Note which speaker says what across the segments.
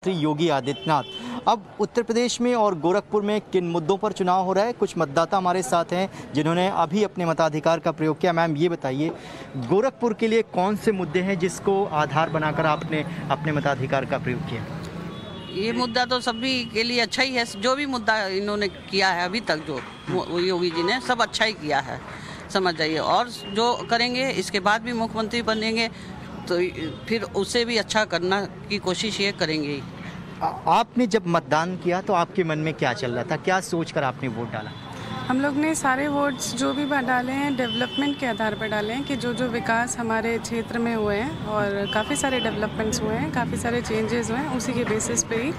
Speaker 1: योगी आदित्यनाथ अब उत्तर प्रदेश में और गोरखपुर में किन मुद्दों पर चुनाव हो रहा है। कुछ मतदाता हमारे साथ हैं जिन्होंने अभी अपने मताधिकार का प्रयोग किया। मैम ये बताइए, गोरखपुर के लिए कौन से मुद्दे हैं जिसको आधार बनाकर आपने अपने मताधिकार का प्रयोग किया?
Speaker 2: ये मुद्दा तो सभी के लिए अच्छा ही है। जो भी मुद्दा इन्होंने किया है अभी तक, जो योगी जी ने सब अच्छा ही किया है, समझ जाइए। और जो करेंगे इसके बाद भी मुख्यमंत्री बनेंगे तो फिर उसे भी अच्छा करना की कोशिश ये करेंगे।
Speaker 1: आपने जब मतदान किया तो आपके मन में क्या चल रहा था, क्या सोचकर आपने वोट डाला?
Speaker 3: हम लोग ने सारे वोट्स जो भी डाले हैं डेवलपमेंट के आधार पर डाले हैं कि जो जो विकास हमारे क्षेत्र में हुए हैं और काफ़ी सारे डेवलपमेंट्स हुए हैं, काफ़ी सारे चेंजेस हुए हैं, उसी के बेसिस पे ही,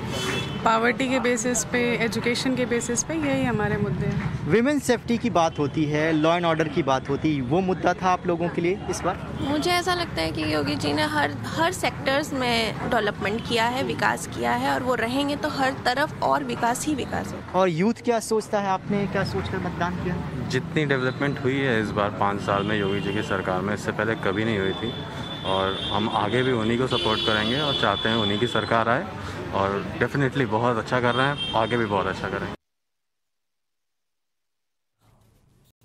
Speaker 3: पावर्टी के बेसिस पे, एजुकेशन के बेसिस पे, यही हमारे मुद्दे हैं।
Speaker 1: विमेन सेफ्टी की बात होती है, लॉ एंड ऑर्डर की बात होती है, वो मुद्दा था आप लोगों के लिए इस बार?
Speaker 4: मुझे ऐसा लगता है कि योगी जी ने हर सेक्टर्स में डेवलपमेंट किया है, विकास किया है, और वो रहेंगे तो हर तरफ और विकास ही विकास है।
Speaker 1: और यूथ क्या सोचता है, आपने क्या सोचकर मतदान किया?
Speaker 5: जितनी डेवलपमेंट हुई है इस बार 5 साल में योगी जी की सरकार में, इससे पहले कभी नहीं हुई थी। और हम आगे भी उन्हीं को सपोर्ट करेंगे और चाहते हैं उन्हीं की सरकार आए, और डेफिनेटली बहुत अच्छा कर रहे हैं, आगे भी बहुत अच्छा करेंगे।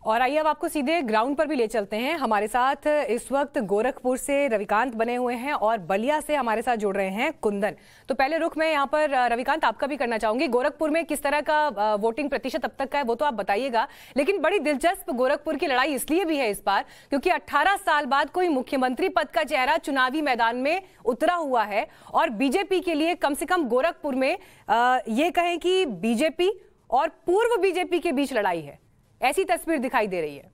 Speaker 6: और आइए अब आपको सीधे ग्राउंड पर भी ले चलते हैं। हमारे साथ इस वक्त गोरखपुर से रविकांत बने हुए हैं और बलिया से हमारे साथ जुड़ रहे हैं कुंदन। तो पहले रुख मैं यहाँ पर रविकांत आपका भी करना चाहूंगी। गोरखपुर में किस तरह का वोटिंग प्रतिशत अब तक का है वो तो आप बताइएगा, लेकिन बड़ी दिलचस्प गोरखपुर की लड़ाई इसलिए भी है इस बार क्योंकि 18 साल बाद कोई मुख्यमंत्री पद का चेहरा चुनावी मैदान में उतरा हुआ है। और बीजेपी के लिए कम से कम गोरखपुर में ये कहें कि बीजेपी और पूर्व बीजेपी के बीच लड़ाई है, ऐसी तस्वीर दिखाई दे रही है।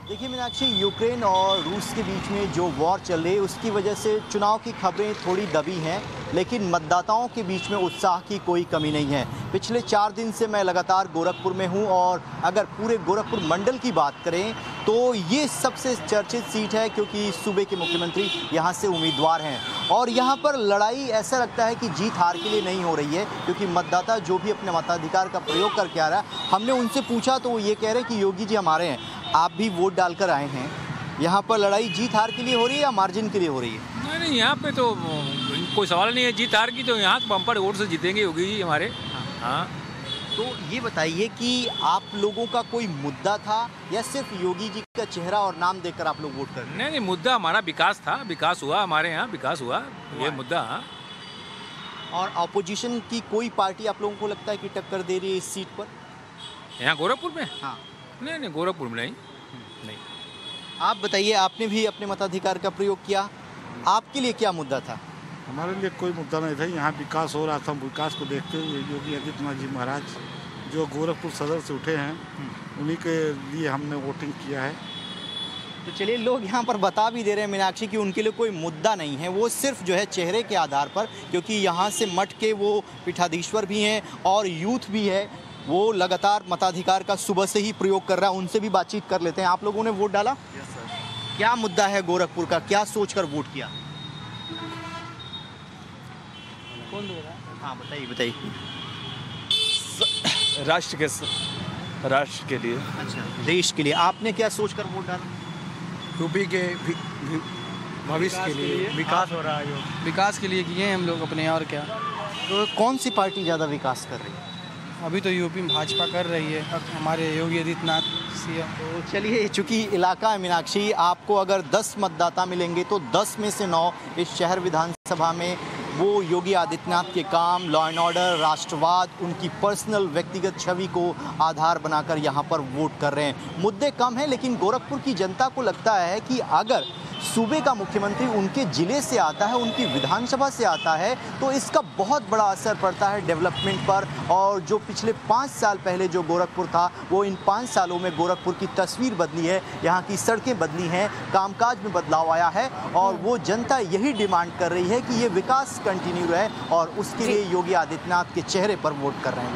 Speaker 1: देखिए मीनाक्षी, यूक्रेन और रूस के बीच में जो वॉर चल रही है उसकी वजह से चुनाव की खबरें थोड़ी दबी हैं, लेकिन मतदाताओं के बीच में उत्साह की कोई कमी नहीं है। पिछले 4 दिन से मैं लगातार गोरखपुर में हूं और अगर पूरे गोरखपुर मंडल की बात करें तो ये सबसे चर्चित सीट है क्योंकि सूबे के मुख्यमंत्री यहां से उम्मीदवार हैं। और यहां पर लड़ाई ऐसा लगता है कि जीत हार के लिए नहीं हो रही है, क्योंकि मतदाता जो भी अपने मताधिकार का प्रयोग करके आ रहा है, हमने उनसे पूछा तो वो ये कह रहे हैं कि योगी जी हमारे हैं, आप भी वोट डालकर आए हैं। यहाँ पर लड़ाई जीत हार के लिए हो रही है या मार्जिन के लिए हो रही है?
Speaker 7: नहीं, यहाँ पे तो कोई सवाल नहीं है जीत हार की, तो यहाँ बम्पर वोट से जीतेंगे योगी जी हमारे। हाँ,
Speaker 1: तो ये बताइए कि आप लोगों का कोई मुद्दा था या सिर्फ योगी जी का चेहरा और नाम देखकर आप लोग वोट कर रहे हैं?
Speaker 7: नहीं, मुद्दा हमारा विकास था, विकास हुआ हमारे यहाँ, विकास हुआ, ये मुद्दा।
Speaker 1: और अपोजिशन की कोई पार्टी आप लोगों को लगता है कि टक्कर दे रही है इस सीट पर
Speaker 7: यहाँ गोरखपुर में?
Speaker 1: हाँ।
Speaker 7: नहीं, गोरखपुर में नहीं।
Speaker 1: आप बताइए, आपने भी अपने मताधिकार का प्रयोग किया, आपके लिए क्या मुद्दा था?
Speaker 8: हमारे लिए कोई मुद्दा नहीं था। यहाँ विकास हो रहा था, विकास को देखते हुए योगी आदित्यनाथ जी महाराज जो गोरखपुर सदर से उठे हैं, उन्हीं के लिए हमने वोटिंग किया है।
Speaker 1: तो चलिए, लोग यहाँ पर बता भी दे रहे हैं मीनाक्षी कि उनके लिए कोई मुद्दा नहीं है, वो सिर्फ जो है चेहरे के आधार पर, क्योंकि यहाँ से मठ के वो पीठाधीश्वर भी हैं और यूथ भी है, वो लगातार मताधिकार का सुबह से ही प्रयोग कर रहा है। उनसे भी बातचीत कर लेते हैं। आप लोगों ने वोट डाला?
Speaker 8: Yes sir.
Speaker 1: क्या मुद्दा है गोरखपुर का, क्या सोचकर वोट किया?
Speaker 9: कौन बोल रहा है?
Speaker 1: हाँ बताइए।
Speaker 9: राष्ट्र के लिए।
Speaker 1: अच्छा, देश के लिए। आपने क्या सोचकर वोट डाला?
Speaker 9: यूपी के भविष्य के लिए, विकास हो रहा है जो विकास के लिए किए हैं हम लोग अपने, और क्या।
Speaker 1: तो कौन सी पार्टी ज़्यादा विकास कर रही है?
Speaker 9: अभी तो यूपी में भाजपा कर रही है, हमारे योगी आदित्यनाथ सीएम।
Speaker 1: तो चलिए, चूँकि इलाका है मीनाक्षी, आपको अगर 10 मतदाता मिलेंगे तो 10 में से 9 इस शहर विधानसभा में वो योगी आदित्यनाथ के काम, लॉ एंड ऑर्डर, राष्ट्रवाद, उनकी पर्सनल व्यक्तिगत छवि को आधार बनाकर यहाँ पर वोट कर रहे हैं। मुद्दे कम हैं, लेकिन गोरखपुर की जनता को लगता है कि अगर सूबे का मुख्यमंत्री उनके ज़िले से आता है, उनकी विधानसभा से आता है, तो इसका बहुत बड़ा असर पड़ता है डेवलपमेंट पर। और जो पिछले 5 साल पहले जो गोरखपुर था, वो इन 5 सालों में गोरखपुर की तस्वीर बदली है, यहाँ की सड़कें बदली हैं, कामकाज में बदलाव आया है, और वो जनता यही डिमांड कर रही है कि ये विकास कंटिन्यू रहे, और उसके लिए योगी आदित्यनाथ के चेहरे पर वोट कर रहे हैं।